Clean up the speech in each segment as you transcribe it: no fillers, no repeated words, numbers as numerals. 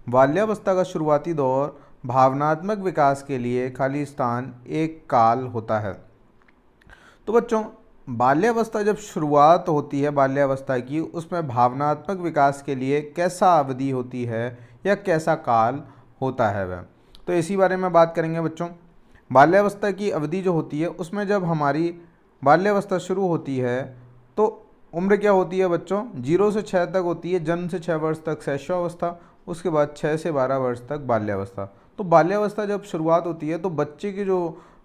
बाल्यावस्था का शुरुआती दौर भावनात्मक विकास के लिए खाली स्थान एक काल होता है। तो बच्चों, बाल्यावस्था जब शुरुआत होती है बाल्यावस्था की, उसमें भावनात्मक विकास के लिए कैसा अवधि होती है या कैसा काल होता है वह, तो इसी बारे में बात करेंगे बच्चों। बाल्यावस्था की अवधि जो होती है, उसमें जब हमारी बाल्यावस्था शुरू होती है तो उम्र क्या होती है बच्चों, 0 से 6 तक होती है। जन्म से 6 वर्ष तक शैशवावस्था, उसके बाद 6 से 12 वर्ष तक बाल्यावस्था। तो बाल्यावस्था जब शुरुआत होती है तो बच्चे की जो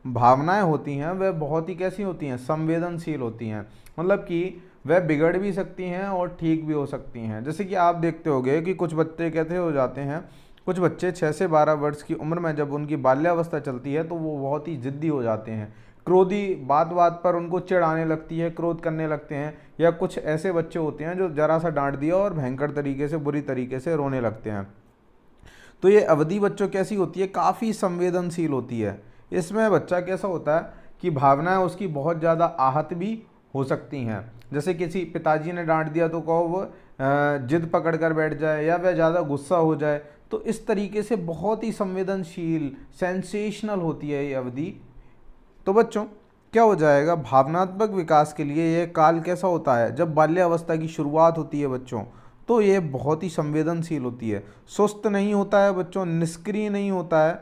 भावनाएं होती हैं वह बहुत ही कैसी होती हैं, संवेदनशील होती हैं। मतलब कि वह बिगड़ भी सकती हैं और ठीक भी हो सकती हैं। जैसे कि आप देखते होंगे कि कुछ बच्चे कैसे हो जाते हैं, कुछ बच्चे 6 से 12 वर्ष की उम्र में जब उनकी बाल्यावस्था चलती है तो वो बहुत ही जिद्दी हो जाते हैं, क्रोधी, बात बात पर उनको चिढ़ आने लगती है, क्रोध करने लगते हैं। या कुछ ऐसे बच्चे होते हैं जो जरा सा डांट दिया और भयंकर तरीके से, बुरी तरीके से रोने लगते हैं। तो ये अवधि बच्चों कैसी होती है, काफ़ी संवेदनशील होती है। इसमें बच्चा कैसा होता है कि भावनाएं उसकी बहुत ज़्यादा आहत भी हो सकती हैं। जैसे किसी पिताजी ने डांट दिया तो कहो वो जिद पकड़ कर बैठ जाए या वह ज़्यादा गुस्सा हो जाए। तो इस तरीके से बहुत ही संवेदनशील, सेंसेशनल होती है ये अवधि। तो बच्चों, क्या हो जाएगा, भावनात्मक विकास के लिए यह काल कैसा होता है, जब बाल्यावस्था की शुरुआत होती है बच्चों, तो ये बहुत ही संवेदनशील होती है। सुस्त नहीं होता है बच्चों, निष्क्रिय नहीं होता है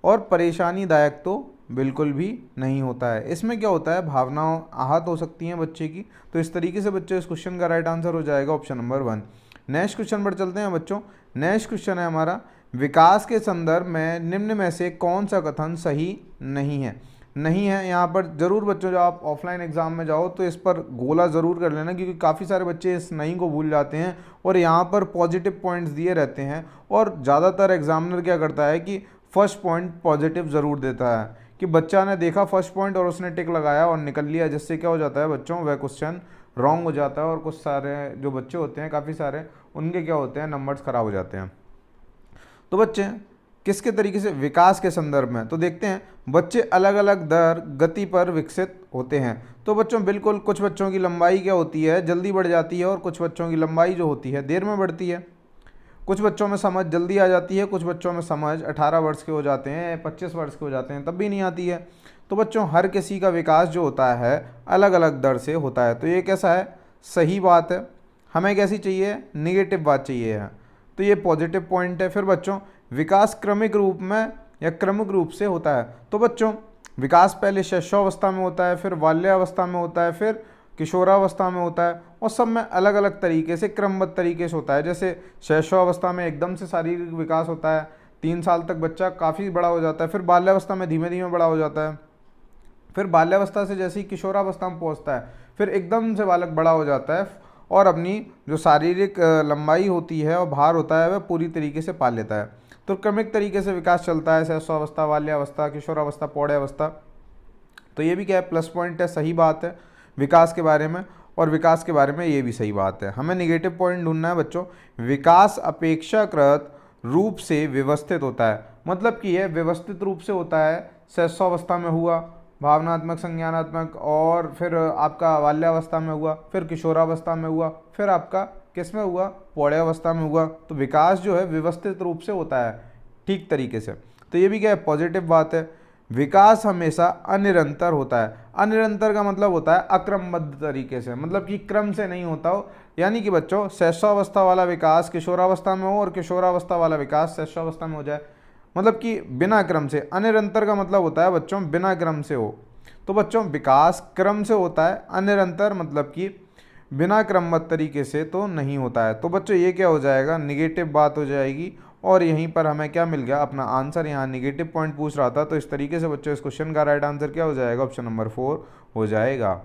और परेशानीदायक तो बिल्कुल भी नहीं होता है। इसमें क्या होता है, भावनाएं आहत हो सकती हैं बच्चे की। तो इस तरीके से बच्चों इस क्वेश्चन का राइट आंसर हो जाएगा ऑप्शन नंबर 1। नेक्स्ट क्वेश्चन पर चलते हैं बच्चों। नेक्स्ट क्वेश्चन है हमारा, विकास के संदर्भ में निम्न में से कौन सा कथन सही नहीं है। नहीं है यहाँ पर ज़रूर बच्चों, जब आप ऑफलाइन एग्जाम में जाओ तो इस पर गोला ज़रूर कर लेना, क्योंकि काफ़ी सारे बच्चे इस नहीं को भूल जाते हैं और यहाँ पर पॉजिटिव पॉइंट्स दिए रहते हैं। और ज़्यादातर एग्जामिनर क्या करता है कि फर्स्ट पॉइंट पॉजिटिव ज़रूर देता है, कि बच्चा ने देखा फर्स्ट पॉइंट और उसने टिक लगाया और निकल लिया, जिससे क्या हो जाता है बच्चों, वह क्वेश्चन रॉन्ग हो जाता है और कुछ सारे जो बच्चे होते हैं, काफ़ी सारे, उनके क्या होते हैं, नंबर्स ख़राब हो जाते हैं। तो बच्चे किसके तरीके से, विकास के संदर्भ में, तो देखते हैं बच्चे अलग अलग दर गति पर विकसित होते हैं। तो बच्चों बिल्कुल, कुछ बच्चों की लंबाई क्या होती है, जल्दी बढ़ जाती है और कुछ बच्चों की लंबाई जो होती है देर में बढ़ती है। कुछ बच्चों में समझ जल्दी आ जाती है, कुछ बच्चों में समझ 18 वर्ष के हो जाते हैं, 25 वर्ष के हो जाते हैं, तब भी नहीं आती है। तो बच्चों हर किसी का विकास जो होता है अलग अलग दर से होता है। तो ये कैसा है, सही बात है। हमें कैसी चाहिए, निगेटिव बात चाहिए है, तो ये पॉजिटिव पॉइंट है। फिर बच्चों विकास क्रमिक रूप में या क्रमिक रूप से होता है। तो बच्चों विकास पहले शैशवावस्था में होता है, फिर बाल्यावस्था में होता है, फिर किशोरावस्था में होता है, और सब में अलग अलग तरीके से, क्रमबद्ध तरीके से होता है। जैसे शैशवावस्था में एकदम से शारीरिक विकास होता है, 3 साल तक बच्चा काफ़ी बड़ा हो जाता है। फिर बाल्यावस्था में धीमे धीमे बड़ा हो जाता है। फिर बाल्यावस्था से जैसे ही किशोरावस्था में पहुंचता है, फिर एकदम से बालक बड़ा हो जाता है और अपनी जो शारीरिक लंबाई होती है और भार होता है वह पूरी तरीके से पा लेता है। तो क्रमिक तरीके से विकास चलता है, शैशवावस्था, बाल्यावस्था, किशोरावस्था, प्रौढ़ावस्था। तो ये भी क्या है, प्लस पॉइंट है, सही बात है विकास के बारे में। और विकास के बारे में ये भी सही बात है। हमें निगेटिव पॉइंट ढूंढना है बच्चों। विकास अपेक्षाकृत रूप से व्यवस्थित होता है, मतलब कि यह व्यवस्थित रूप से होता है। शैशवावस्था में हुआ भावनात्मक, संज्ञानात्मक, और फिर आपका बाल्यावस्था में हुआ, फिर किशोरावस्था में हुआ, फिर आपका किस में हुआ, प्रौढ़ावस्था में हुआ। तो विकास जो है व्यवस्थित रूप से होता है, ठीक तरीके से। तो ये भी क्या है, पॉजिटिव बात है। विकास हमेशा अनिरंतर होता है। अनिरंतर का मतलब होता है अक्रमबद्ध तरीके से, मतलब कि क्रम से नहीं होता हो। यानी कि बच्चों शैशवावस्था वाला विकास किशोरावस्था में हो और किशोरावस्था वाला विकास शैशवावस्था में हो जाए, मतलब कि बिना क्रम से। अनिरंतर का मतलब होता है बच्चों बिना क्रम से हो। तो बच्चों विकास क्रम से होता है, अनिरंतर मतलब कि बिना क्रमबद्ध तरीके से तो नहीं होता है। तो बच्चों ये क्या हो जाएगा, निगेटिव बात हो जाएगी। और यहीं पर हमें क्या मिल गया, अपना आंसर। यहाँ निगेटिव पॉइंट पूछ रहा था, तो इस तरीके से बच्चों इस क्वेश्चन का राइट आंसर क्या हो जाएगा, ऑप्शन नंबर 4 हो जाएगा।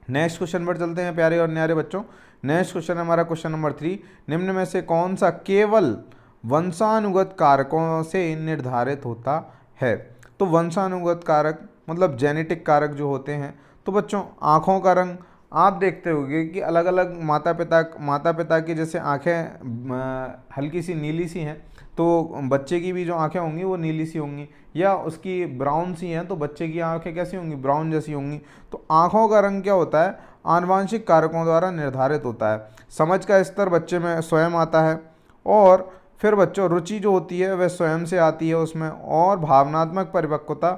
नेक्स्ट क्वेश्चन पर चलते हैं प्यारे और न्यारे बच्चों। नेक्स्ट क्वेश्चन है हमारा क्वेश्चन नंबर 3। निम्न में से कौन सा केवल वंशानुगत कारकों से निर्धारित होता है। तो वंशानुगत कारक मतलब जेनेटिक कारक जो होते हैं। तो बच्चों आँखों का रंग आप देखते होंगे कि अलग अलग माता पिता की जैसे आँखें हल्की सी नीली सी हैं, तो बच्चे की भी जो आँखें होंगी वो नीली सी होंगी, या उसकी ब्राउन सी हैं तो बच्चे की आँखें कैसी होंगी, ब्राउन जैसी होंगी। तो आँखों का रंग क्या होता है, आनुवांशिक कारकों द्वारा निर्धारित होता है। समझ का स्तर बच्चे में स्वयं आता है, और फिर बच्चों रुचि जो होती है वह स्वयं से आती है उसमें, और भावनात्मक परिपक्वता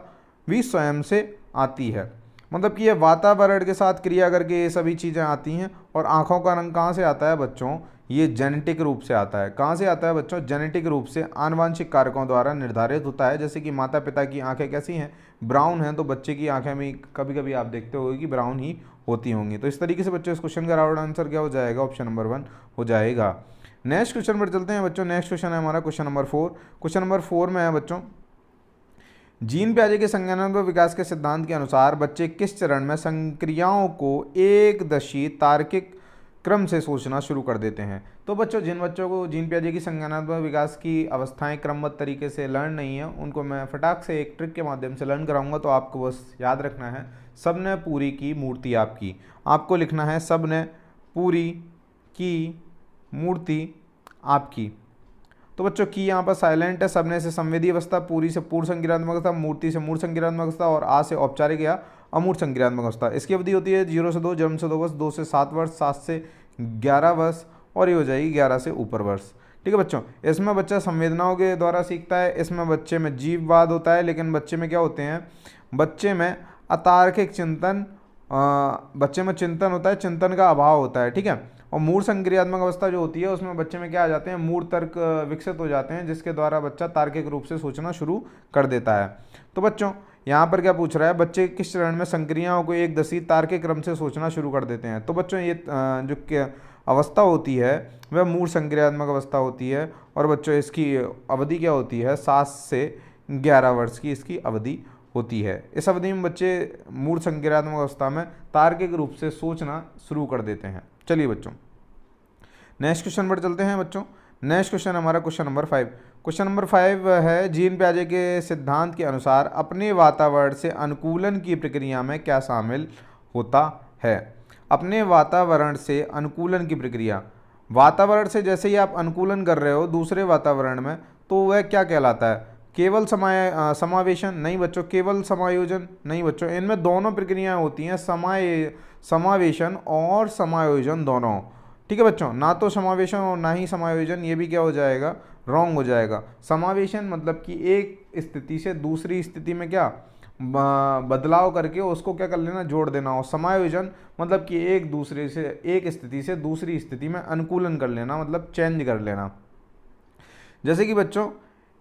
भी स्वयं से आती है। मतलब कि ये वातावरण के साथ क्रिया करके ये सभी चीज़ें आती हैं। और आँखों का रंग कहाँ से आता है बच्चों, ये जेनेटिक रूप से आता है। कहाँ से आता है बच्चों, जेनेटिक रूप से आनुवांशिक कारकों द्वारा निर्धारित होता है। जैसे कि माता पिता की आंखें कैसी हैं, ब्राउन हैं, तो बच्चे की आंखें भी कभी कभी आप देखते होंगे कि ब्राउन ही होती होंगी। तो इस तरीके से बच्चों इस क्वेश्चन का राइट आंसर क्या हो जाएगा, ऑप्शन नंबर 1 हो जाएगा। नेक्स्ट क्वेश्चन पर चलते हैं बच्चों। नेक्स्ट क्वेश्चन है हमारा क्वेश्चन नंबर 4। क्वेश्चन नंबर 4 में है बच्चों, जीन प्याजे के संज्ञानात्मक विकास के सिद्धांत के अनुसार बच्चे किस चरण में संक्रियाओं को एकदशी तार्किक क्रम से सोचना शुरू कर देते हैं। तो बच्चों जिन बच्चों को जीन प्याजे की संज्ञानात्मक विकास की अवस्थाएं क्रमबद्ध तरीके से लर्न नहीं है, उनको मैं फटाक से एक ट्रिक के माध्यम से लर्न कराऊंगा। तो आपको बस याद रखना है, सबने पूरी की मूर्ति आपकी। आपको लिखना है सबने पूरी की मूर्ति आपकी। तो बच्चों की यहाँ पर साइलेंट है, सबने से संवेदी अवस्था, पूरी से पूर्ण संक्रियात्मक अवस्था, मूर्ति से मूर्त संक्रियात्मक अवस्था, और आ से औपचारिक या अमूर्त संक्रियात्मक अवस्था। इसकी अवधि होती है 0 से 2, जन्म से 2 वर्ष, 2 से 7 वर्ष, 7 से 11 वर्ष, और ये हो जाएगी 11 से ऊपर वर्ष। ठीक है बच्चों, इसमें बच्चा संवेदनाओं के द्वारा सीखता है। इसमें बच्चे में जीववाद होता है, लेकिन बच्चे में क्या होते हैं, बच्चे में अतार्किक चिंतन, बच्चे में चिंतन होता है, चिंतन का अभाव होता है। ठीक है, और मूर्त संक्रियात्मक अवस्था जो होती है उसमें बच्चे में क्या आ जाते हैं, मूर्त तर्क विकसित हो जाते हैं, जिसके द्वारा बच्चा तार्किक रूप से सोचना शुरू कर देता है। तो बच्चों यहाँ पर क्या पूछ रहा है, बच्चे किस चरण में संक्रियाओं को एकदशी तार्किक क्रम से सोचना शुरू कर देते हैं। तो बच्चों ये जो अवस्था होती है वह मूर्त संक्रियात्मक अवस्था होती है। और बच्चों इसकी अवधि क्या होती है, 7 से 11 वर्ष की इसकी अवधि होती है। इस अवधि में बच्चे मूर्त संक्रियात्मक अवस्था में तार्किक रूप से सोचना शुरू कर देते हैं। चलिए बच्चों नेक्स्ट क्वेश्चन पर चलते हैं बच्चों। नेक्स्ट क्वेश्चन हमारा क्वेश्चन नंबर 5। क्वेश्चन नंबर 5 है, जीन प्याजे के सिद्धांत के अनुसार अपने वातावरण से अनुकूलन की प्रक्रिया में क्या शामिल होता है। अपने वातावरण से अनुकूलन की प्रक्रिया, वातावरण से जैसे ही आप अनुकूलन कर रहे हो दूसरे वातावरण में, तो वह क्या कहलाता है, केवल समावेशन नहीं बच्चों, केवल समायोजन नहीं बच्चों, इनमें दोनों प्रक्रियाएं होती हैं, समावेशन और समायोजन दोनों। ठीक है बच्चों, ना तो समावेशन और ना ही समायोजन, ये भी क्या हो जाएगा, रॉन्ग हो जाएगा। समावेशन मतलब कि एक स्थिति से दूसरी स्थिति में क्या बदलाव करके उसको क्या कर लेना, जोड़ देना। और समायोजन मतलब कि एक दूसरे से, एक स्थिति से दूसरी स्थिति में अनुकूलन कर लेना, मतलब चेंज कर लेना। जैसे कि बच्चों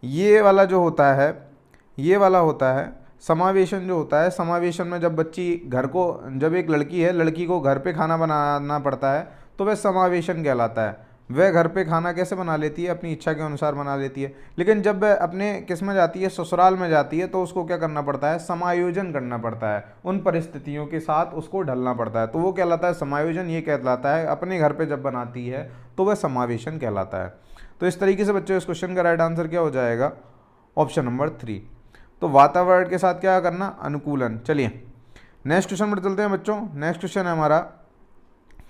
ये वाला जो होता है, ये वाला होता है समावेशन जो होता है। समावेशन में जब बच्ची घर को, जब एक लड़की है, लड़की को घर पे खाना बनाना पड़ता है, तो वह समावेशन कहलाता है। वह घर पे खाना कैसे बना लेती है, अपनी इच्छा के अनुसार बना लेती है। लेकिन जब वह अपने किस में जाती है, ससुराल में जाती है, तो उसको क्या करना पड़ता है, समायोजन करना पड़ता है, उन परिस्थितियों के साथ उसको ढलना पड़ता है, तो वो कहलाता है समायोजन। ये कहलाता है अपने घर पे जब बनाती है तो वह समावेशन कहलाता है। तो इस तरीके से बच्चों इस क्वेश्चन का राइट आंसर क्या हो जाएगा, ऑप्शन नंबर 3। तो वातावरण के साथ क्या करना, अनुकूलन। चलिए नेक्स्ट क्वेश्चन पर चलते हैं बच्चों। नेक्स्ट क्वेश्चन है हमारा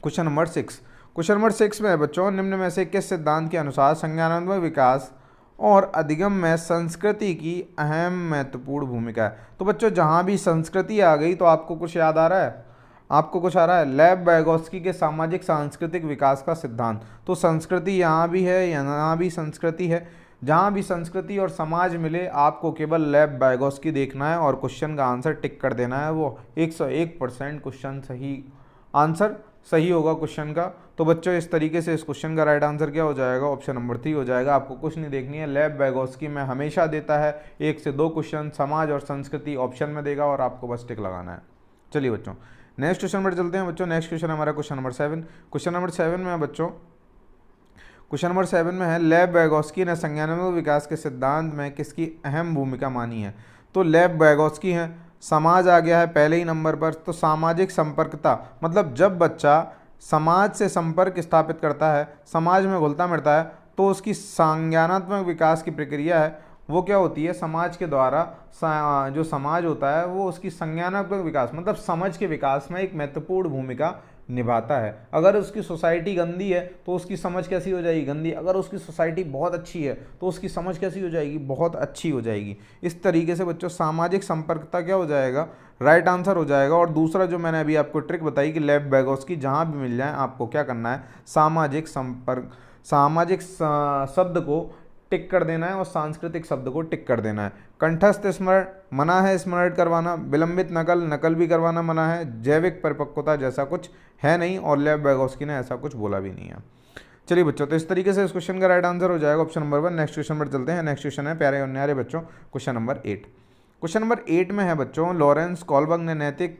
क्वेश्चन नंबर 6। क्वेश्चन नंबर 6 में है बच्चों, निम्न में से किस सिद्धांत के अनुसार संज्ञानात्मक विकास और अधिगम में संस्कृति की अहम महत्वपूर्ण भूमिका है। तो बच्चों जहाँ भी संस्कृति आ गई तो आपको कुछ याद आ रहा है, आपको कुछ आ रहा है, लेव वाइगोत्स्की के सामाजिक सांस्कृतिक विकास का सिद्धांत। तो संस्कृति यहाँ भी है, यहाँ भी संस्कृति है। जहाँ भी संस्कृति और समाज मिले आपको केवल लेव वाइगोत्स्की देखना है और क्वेश्चन का आंसर टिक कर देना है। वो 101% क्वेश्चन सही, आंसर सही होगा क्वेश्चन का। तो बच्चों इस तरीके से इस क्वेश्चन का राइट आंसर क्या हो जाएगा, ऑप्शन नंबर 3 हो जाएगा। आपको कुछ नहीं देखनी है, लेव वाइगोत्स्की में हमेशा देता है 1 से 2 क्वेश्चन, समाज और संस्कृति ऑप्शन में देगा और आपको बस टिक लगाना है। चलिए बच्चों नेक्स्ट क्वेश्चन पर चलते हैं बच्चों। नेक्स्ट क्वेश्चन हमारा क्वेश्चन नंबर 7। क्वेश्चन नंबर 7 में है बच्चों, क्वेश्चन नंबर 7 में है, लेव वाइगोत्स्की ने संज्ञानात्मक विकास के सिद्धांत में किसकी अहम भूमिका मानी है। तो लेव वाइगोत्स्की है, समाज आ गया है पहले ही नंबर पर। तो सामाजिक संपर्कता मतलब जब बच्चा समाज से संपर्क स्थापित करता है, समाज में घुलता मिलता है, तो उसकी संज्ञानात्मक विकास की प्रक्रिया है वो क्या होती है, समाज के द्वारा जो समाज होता है वो उसकी संज्ञानात्मक विकास मतलब समझ के विकास में एक महत्वपूर्ण भूमिका निभाता है। अगर उसकी सोसाइटी गंदी है तो उसकी समझ कैसी हो जाएगी, गंदी। अगर उसकी सोसाइटी बहुत अच्छी है तो उसकी समझ कैसी हो जाएगी, बहुत अच्छी हो जाएगी। इस तरीके से बच्चों सामाजिक संपर्कता क्या हो जाएगा, राइट आंसर हो जाएगा। और दूसरा जो मैंने अभी आपको ट्रिक बताई कि लेव वाइगोत्स्की जहाँ भी मिल जाए आपको क्या करना है, सामाजिक संपर्क, सामाजिक शब्द को टिक कर देना है और सांस्कृतिक शब्द को टिक कर देना है। कंठस्थ स्मरण मना है, स्मरण करवाना। विलंबित नकल, नकल भी करवाना मना है। जैविक परिपक्वता जैसा कुछ है नहीं और लेव वाइगोत्स्की ने ऐसा कुछ बोला भी नहीं है। चलिए बच्चों, तो इस तरीके से इस क्वेश्चन का राइट आंसर हो जाएगा ऑप्शन नंबर 1। नेक्स्ट क्वेश्चन पर चलते हैं। नेक्स्ट क्वेश्चन है प्यारे और न्यारे बच्चों क्वेश्चन नंबर 8। क्वेश्चन नंबर 8 में है बच्चों, लॉरेंस कोलबर्ग ने नैतिक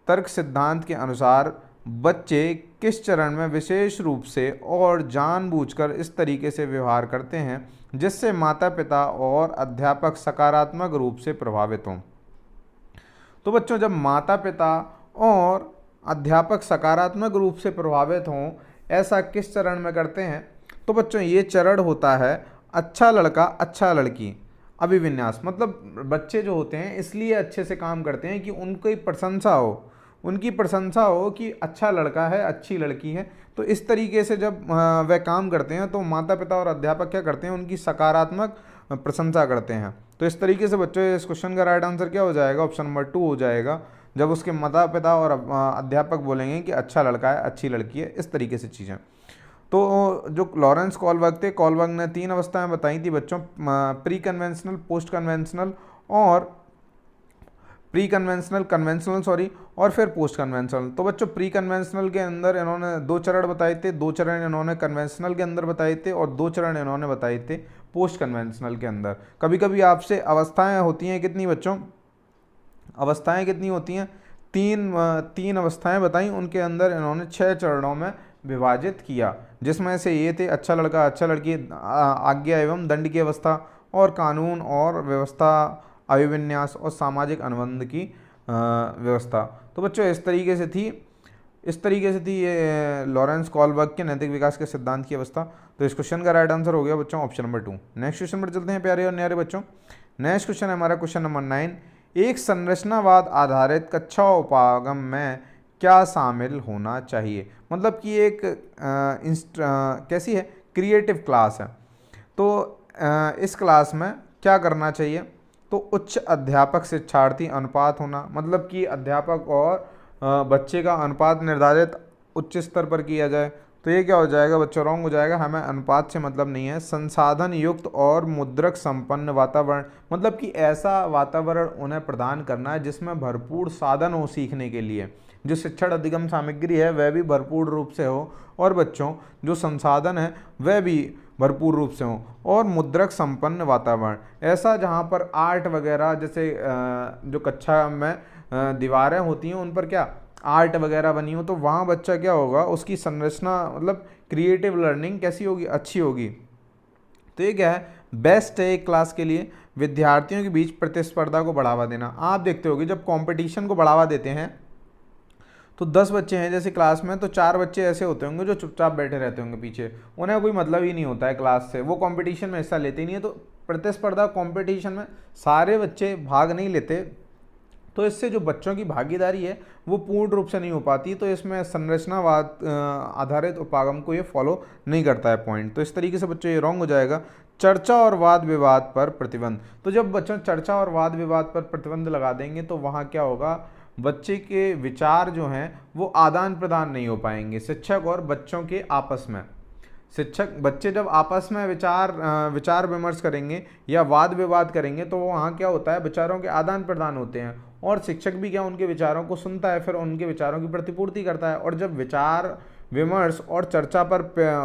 तर्क सिद्धांत के अनुसार बच्चे किस चरण में विशेष रूप से और जानबूझकर इस तरीके से व्यवहार करते हैं जिससे माता पिता और अध्यापक सकारात्मक रूप से प्रभावित हों। तो बच्चों, जब माता पिता और अध्यापक सकारात्मक रूप से प्रभावित हों, ऐसा किस चरण में करते हैं? तो बच्चों, ये चरण होता है अच्छा लड़का अच्छा लड़की अभिविन्यास। मतलब बच्चे जो होते हैं इसलिए अच्छे से काम करते हैं कि उनकी प्रशंसा हो, उनकी प्रशंसा हो कि अच्छा लड़का है, अच्छी लड़की है। तो इस तरीके से जब वह काम करते हैं तो माता पिता और अध्यापक क्या करते हैं? उनकी सकारात्मक प्रशंसा करते हैं। तो इस तरीके से बच्चों इस क्वेश्चन का राइट आंसर क्या हो जाएगा? ऑप्शन नंबर 2 हो जाएगा, जब उसके माता पिता और अध्यापक बोलेंगे कि अच्छा लड़का है, अच्छी लड़की है, इस तरीके से चीज़ें। तो जो लॉरेंस कोलबर्ग थे, कोलबर्ग ने 3 अवस्थाएं बताई थी बच्चों, प्री कन्वेंशनल, पोस्ट कन्वेंशनल और कन्वेंशनल और फिर पोस्ट कन्वेंशनल। तो बच्चों प्री कन्वेंशनल के अंदर इन्होंने 2 चरण बताए थे, 2 चरण इन्होंने कन्वेंशनल के अंदर बताए थे और 2 चरण इन्होंने बताए थे पोस्ट कन्वेंशनल के अंदर। कभी कभी आपसे अवस्थाएं होती हैं कितनी बच्चों? अवस्थाएं कितनी होती हैं? 3 अवस्थाएं बताई, उनके अंदर इन्होंने 6 चरणों में विभाजित किया, जिसमें से ये थे अच्छा लड़का अच्छा लड़की, आज्ञा एवं दंड की अवस्था और कानून और व्यवस्था, अभिविन्यास और सामाजिक अनुबंध की व्यवस्था। तो बच्चों इस तरीके से थी ये लॉरेंस कोलबर्ग के नैतिक विकास के सिद्धांत की अवस्था। तो इस क्वेश्चन का राइट आंसर हो गया बच्चों ऑप्शन नंबर 2। नेक्स्ट क्वेश्चन पर चलते हैं प्यारे और न्यारे बच्चों। नेक्स्ट क्वेश्चन है हमारा क्वेश्चन नंबर 9। एक संरचनावाद आधारित कक्षा उपागम में क्या शामिल होना चाहिए? मतलब कि एक कैसी है? क्रिएटिव क्लास है। तो इस क्लास में क्या करना चाहिए? तो उच्च अध्यापक शिक्षार्थी अनुपात होना, मतलब कि अध्यापक और बच्चे का अनुपात निर्धारित उच्च स्तर पर किया जाए। तो ये क्या हो जाएगा बच्चों? रॉन्ग हो जाएगा, हमें अनुपात से मतलब नहीं है। संसाधन युक्त और मुद्रक संपन्न वातावरण, मतलब कि ऐसा वातावरण उन्हें प्रदान करना है जिसमें भरपूर साधन हो सीखने के लिए, जो शिक्षण अधिगम सामग्री है वह भी भरपूर रूप से हो और बच्चों जो संसाधन है वह भी भरपूर रूप से हो, और मुद्रक संपन्न वातावरण ऐसा जहाँ पर आर्ट वगैरह, जैसे जो कक्षा में दीवारें होती हैं उन पर क्या आर्ट वगैरह बनी हो, तो वहाँ बच्चा क्या होगा, उसकी संरचना मतलब क्रिएटिव लर्निंग कैसी होगी? अच्छी होगी। तो ये क्या है? बेस्ट है एक क्लास के लिए। विद्यार्थियों के बीच प्रतिस्पर्धा को बढ़ावा देना। आप देखते होगे जब कंपटीशन को बढ़ावा देते हैं तो 10 बच्चे हैं जैसे क्लास में, तो 4 बच्चे ऐसे होते होंगे जो चुपचाप बैठे रहते होंगे पीछे, उन्हें कोई मतलब ही नहीं होता है क्लास से, वो कंपटीशन में हिस्सा लेते ही नहीं है। तो प्रतिस्पर्धा कंपटीशन में सारे बच्चे भाग नहीं लेते, तो इससे जो बच्चों की भागीदारी है वो पूर्ण रूप से नहीं हो पाती। तो इसमें संरचनावाद आधारित उपागम को ये फॉलो नहीं करता है पॉइंट। तो इस तरीके से बच्चों ये रॉन्ग हो जाएगा। चर्चा और वाद विवाद पर प्रतिबंध। तो जब बच्चों चर्चा और वाद विवाद पर प्रतिबंध लगा देंगे तो वहाँ क्या होगा? बच्चे के विचार जो हैं वो आदान प्रदान नहीं हो पाएंगे शिक्षक और बच्चों के आपस में। बच्चे जब आपस में विचार विमर्श करेंगे या वाद विवाद करेंगे तो वहाँ क्या होता है? विचारों के आदान प्रदान होते हैं और शिक्षक भी क्या उनके विचारों को सुनता है, फिर उनके विचारों की प्रतिपूर्ति करता है। और जब विचार विमर्श और चर्चा पर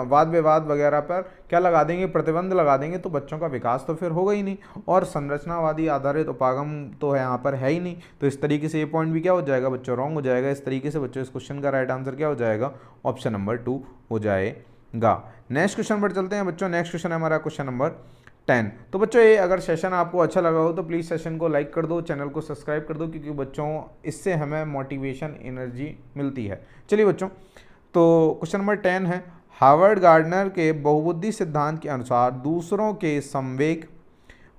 वाद विवाद वगैरह पर क्या लगा देंगे? प्रतिबंध लगा देंगे, तो बच्चों का विकास तो फिर होगा ही नहीं और संरचनावादी आधारित उपागम तो यहाँ पर है ही नहीं। तो इस तरीके से ये पॉइंट भी क्या हो जाएगा बच्चों? रॉन्ग हो जाएगा। इस तरीके से बच्चों इस क्वेश्चन का राइट आंसर क्या हो जाएगा? ऑप्शन नंबर 2 हो जाएगा। नेक्स्ट क्वेश्चन पर चलते हैं बच्चों। नेक्स्ट क्वेश्चन है हमारा क्वेश्चन नंबर 10। तो बच्चों ये अगर सेशन आपको अच्छा लगा हो तो प्लीज़ सेशन को लाइक कर दो, चैनल को सब्सक्राइब कर दो, क्योंकि बच्चों इससे हमें मोटिवेशन एनर्जी मिलती है। चलिए बच्चों, तो क्वेश्चन नंबर 10 है, हार्वर्ड गार्डनर के बहुबुद्धि सिद्धांत के अनुसार दूसरों के संवेग,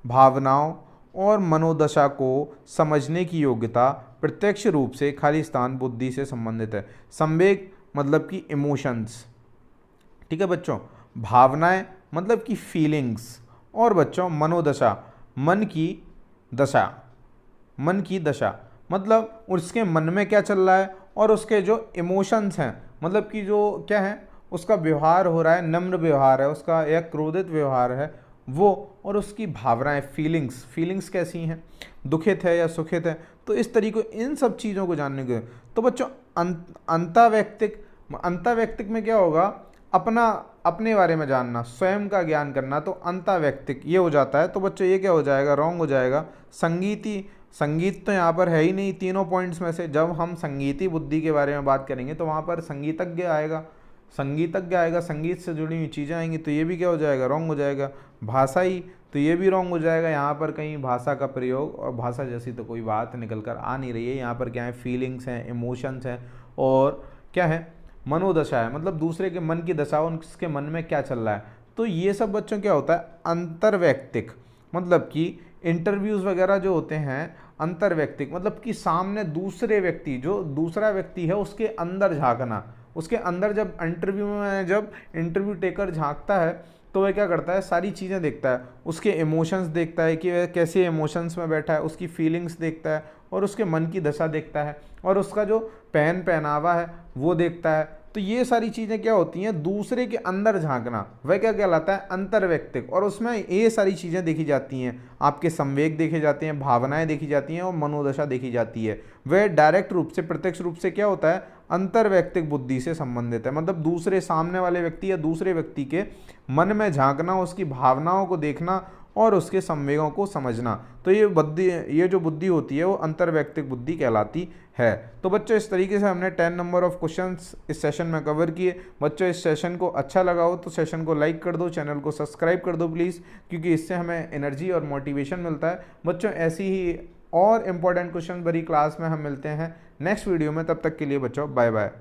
भावनाओं और मनोदशा को समझने की योग्यता प्रत्यक्ष रूप से खाली स्थान बुद्धि से संबंधित है। संवेग मतलब कि इमोशंस, ठीक है बच्चों। भावनाएं मतलब कि फीलिंग्स, और बच्चों मनोदशा मन की दशा मतलब उसके मन में क्या चल रहा है, और उसके जो इमोशंस हैं मतलब कि जो क्या है उसका व्यवहार हो रहा है नम्र व्यवहार है उसका या क्रोधित व्यवहार है वो, और उसकी भावनाएं फीलिंग्स कैसी हैं, दुखित है या सुखित है। तो इस तरीके इन सब चीज़ों को जानने के, तो बच्चों अंतःवैयक्तिक में क्या होगा, अपने बारे में जानना, स्वयं का ज्ञान करना, तो अंतःवैयक्तिक ये हो जाता है। तो बच्चों ये क्या हो जाएगा, रॉन्ग हो जाएगा। संगीत तो यहाँ पर है ही नहीं तीनों पॉइंट्स में से। जब हम संगीती बुद्धि के बारे में बात करेंगे तो वहाँ पर संगीतज्ञ आएगा, संगीत से जुड़ी हुई चीज़ें आएंगी, तो ये भी क्या हो जाएगा, रॉन्ग हो जाएगा। भाषाई, तो ये भी रॉन्ग हो जाएगा। यहाँ पर कहीं भाषा का प्रयोग और भाषा जैसी तो कोई बात निकल कर आ नहीं रही है। यहाँ पर क्या है, फीलिंग्स हैं, इमोशंस हैं, और क्या है, मनोदशा है, मतलब दूसरे के मन की दशा, उसके मन में क्या चल रहा है। तो ये सब बच्चों क्या होता है, अंतर्वैयक्तिक, मतलब कि इंटरव्यूज़ वगैरह जो होते हैं अंतर्वैयक्तिक, मतलब कि सामने दूसरे व्यक्ति, जो दूसरा व्यक्ति है उसके अंदर झांकना, उसके अंदर। जब इंटरव्यू टेकर झांकता है तो वह क्या करता है, सारी चीज़ें देखता है, उसके इमोशंस देखता है कि वह कैसे इमोशंस में बैठा है, उसकी फीलिंग्स देखता है, और उसके मन की दशा देखता है, और उसका जो पहनावा है वो देखता है। तो ये सारी चीज़ें क्या होती हैं, दूसरे के अंदर झांकना, वह क्या कहलाता है, अंतर्वैयक्तिक। और उसमें ये सारी चीज़ें देखी जाती हैं, आपके संवेग देखे जाते हैं, भावनाएं देखी जाती हैं, और मनोदशा देखी जाती है। वह डायरेक्ट रूप से, प्रत्यक्ष रूप से क्या होता है, अंतर्वैयक्तिक बुद्धि से संबंधित है। मतलब दूसरे सामने वाले व्यक्ति या दूसरे व्यक्ति के मन में झांकना, उसकी भावनाओं को देखना और उसके संवेगों को समझना। तो ये जो बुद्धि होती है वो अंतर्वैयक्तिक बुद्धि कहलाती है। तो बच्चों इस तरीके से हमने 10 नंबर ऑफ क्वेश्चंस इस सेशन में कवर किए। बच्चों इस सेशन को अच्छा लगा हो तो सेशन को लाइक कर दो, चैनल को सब्सक्राइब कर दो प्लीज़, क्योंकि इससे हमें एनर्जी और मोटिवेशन मिलता है। बच्चों ऐसी ही और इम्पोर्टेंट क्वेश्चन भरी क्लास में हम मिलते हैं नेक्स्ट वीडियो में। तब तक के लिए बच्चों बाय बाय।